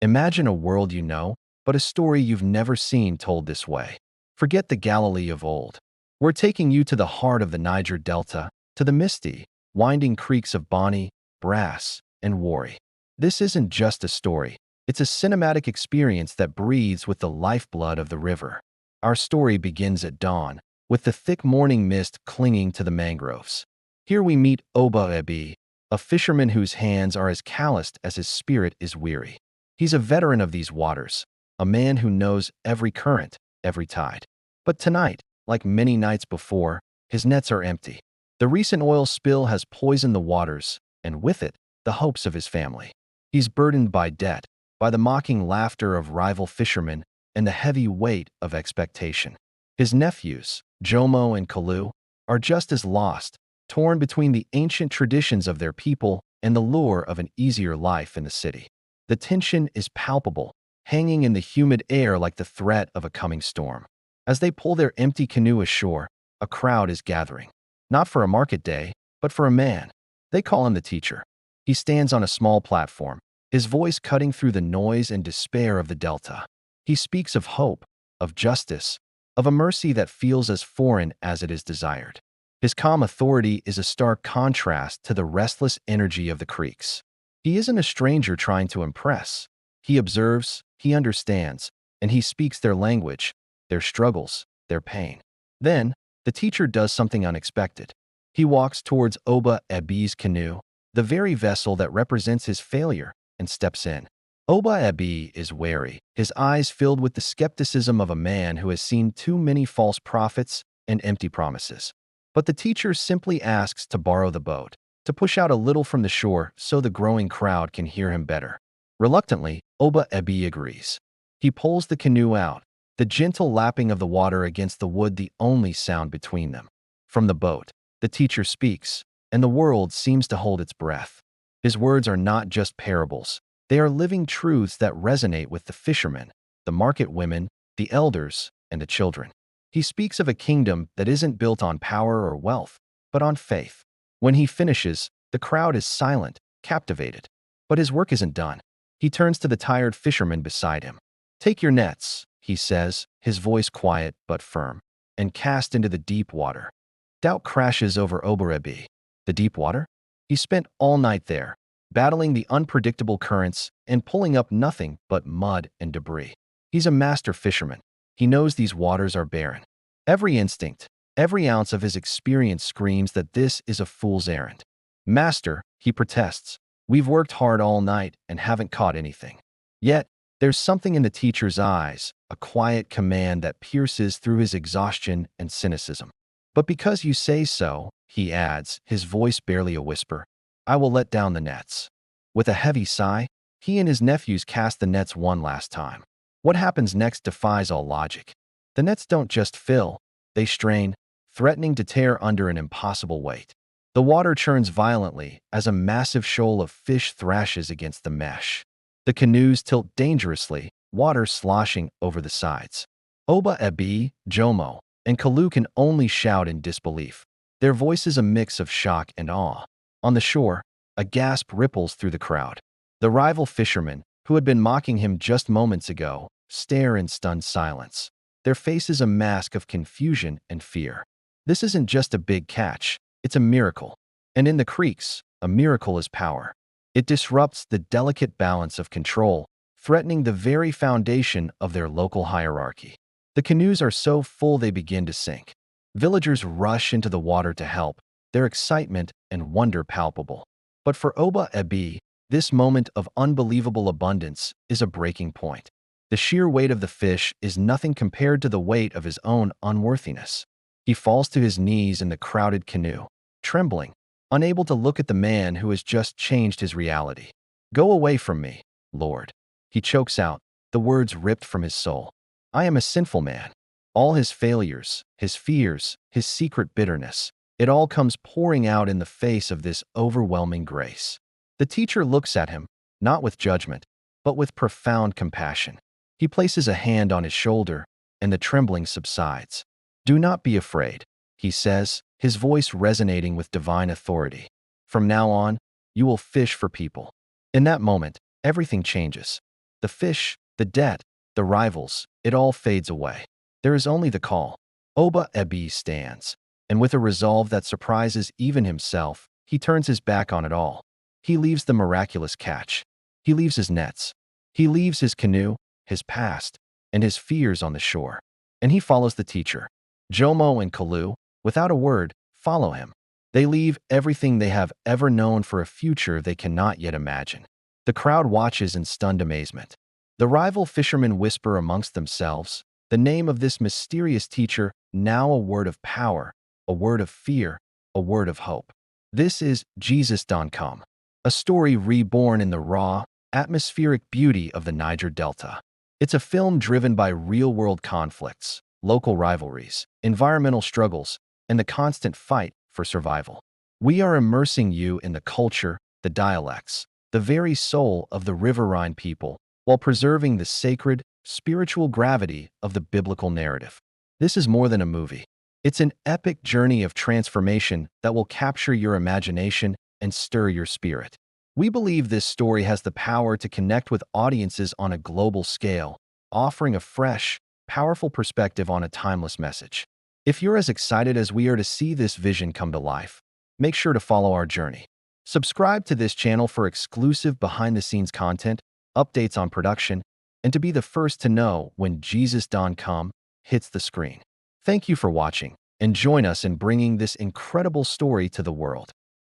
Imagine a world you know, but a story you've never seen told this way. Forget the Galilee of old. We're taking you to the heart of the Niger Delta, to the misty, winding creeks of Bonny, Brass, and Wari. This isn't just a story. It's a cinematic experience that breathes with the lifeblood of the river. Our story begins at dawn, with the thick morning mist clinging to the mangroves. Here we meet Oba Ebi, a fisherman whose hands are as calloused as his spirit is weary. He's a veteran of these waters, a man who knows every current, every tide. But tonight, like many nights before, his nets are empty. The recent oil spill has poisoned the waters, and with it, the hopes of his family. He's burdened by debt, by the mocking laughter of rival fishermen, and the heavy weight of expectation. His nephews, Jomo and Kalu, are just as lost, torn between the ancient traditions of their people and the lure of an easier life in the city. The tension is palpable, hanging in the humid air like the threat of a coming storm. As they pull their empty canoe ashore, a crowd is gathering. Not for a market day, but for a man. They call him the teacher. He stands on a small platform, his voice cutting through the noise and despair of the Delta. He speaks of hope, of justice, of a mercy that feels as foreign as it is desired. His calm authority is a stark contrast to the restless energy of the creeks. He isn't a stranger trying to impress. He observes, he understands, and he speaks their language, their struggles, their pain. Then, the teacher does something unexpected. He walks towards Oba Ebi's canoe, the very vessel that represents his failure, and steps in. Oba Ebi is wary, his eyes filled with the skepticism of a man who has seen too many false prophets and empty promises. But the teacher simply asks to borrow the boat, to push out a little from the shore so the growing crowd can hear him better. Reluctantly, Oba Ebi agrees. He pulls the canoe out, the gentle lapping of the water against the wood the only sound between them. From the boat, the teacher speaks, and the world seems to hold its breath. His words are not just parables. They are living truths that resonate with the fishermen, the market women, the elders, and the children. He speaks of a kingdom that isn't built on power or wealth, but on faith. When he finishes, the crowd is silent, captivated. But his work isn't done. He turns to the tired fisherman beside him. "Take your nets," he says, his voice quiet but firm, "and cast into the deep water." Doubt crashes over Obarebi. The deep water? He spent all night there, battling the unpredictable currents and pulling up nothing but mud and debris. He's a master fisherman. He knows these waters are barren. Every instinct, every ounce of his experience screams that this is a fool's errand. "Master," he protests, "we've worked hard all night and haven't caught anything." Yet, there's something in the teacher's eyes, a quiet command that pierces through his exhaustion and cynicism. "But because you say so," he adds, his voice barely a whisper, "I will let down the nets." With a heavy sigh, he and his nephews cast the nets one last time. What happens next defies all logic. The nets don't just fill, they strain, threatening to tear under an impossible weight. The water churns violently as a massive shoal of fish thrashes against the mesh. The canoes tilt dangerously, water sloshing over the sides. Oba Ebi, Jomo, and Kalu can only shout in disbelief, their voices a mix of shock and awe. On the shore, a gasp ripples through the crowd. The rival fishermen, who had been mocking him just moments ago, stare in stunned silence, their faces a mask of confusion and fear. This isn't just a big catch, it's a miracle. And in the creeks, a miracle is power. It disrupts the delicate balance of control, threatening the very foundation of their local hierarchy. The canoes are so full they begin to sink. Villagers rush into the water to help, their excitement and wonder palpable. But for Oba Ebi, this moment of unbelievable abundance is a breaking point. The sheer weight of the fish is nothing compared to the weight of his own unworthiness. He falls to his knees in the crowded canoe, trembling, unable to look at the man who has just changed his reality. "Go away from me, Lord." He chokes out, the words ripped from his soul. "I am a sinful man." All his failures, his fears, his secret bitterness, it all comes pouring out in the face of this overwhelming grace. The teacher looks at him, not with judgment, but with profound compassion. He places a hand on his shoulder, and the trembling subsides. "Do not be afraid," he says, his voice resonating with divine authority. "From now on, you will fish for people." In that moment, everything changes. The fish, the debt, the rivals, it all fades away. There is only the call. Oba Ebi stands, and with a resolve that surprises even himself, he turns his back on it all. He leaves the miraculous catch. He leaves his nets. He leaves his canoe, his past, and his fears on the shore. And he follows the teacher. Jomo and Kalu, without a word, follow him. They leave everything they have ever known for a future they cannot yet imagine. The crowd watches in stunned amazement. The rival fishermen whisper amongst themselves, the name of this mysterious teacher, now a word of power, a word of fear, a word of hope. This is Jesus Don Come, a story reborn in the raw, atmospheric beauty of the Niger Delta. It's a film driven by real-world conflicts, local rivalries, environmental struggles, and the constant fight for survival. We are immersing you in the culture, the dialects, the very soul of the riverine people, while preserving the sacred, spiritual gravity of the biblical narrative. This is more than a movie. It's an epic journey of transformation that will capture your imagination and stir your spirit. We believe this story has the power to connect with audiences on a global scale, offering a fresh, powerful perspective on a timeless message. If you're as excited as we are to see this vision come to life, make sure to follow our journey. Subscribe to this channel for exclusive behind-the-scenes content, updates on production, and to be the first to know when Jesus Don Come hits the screen. Thank you for watching, and join us in bringing this incredible story to the world.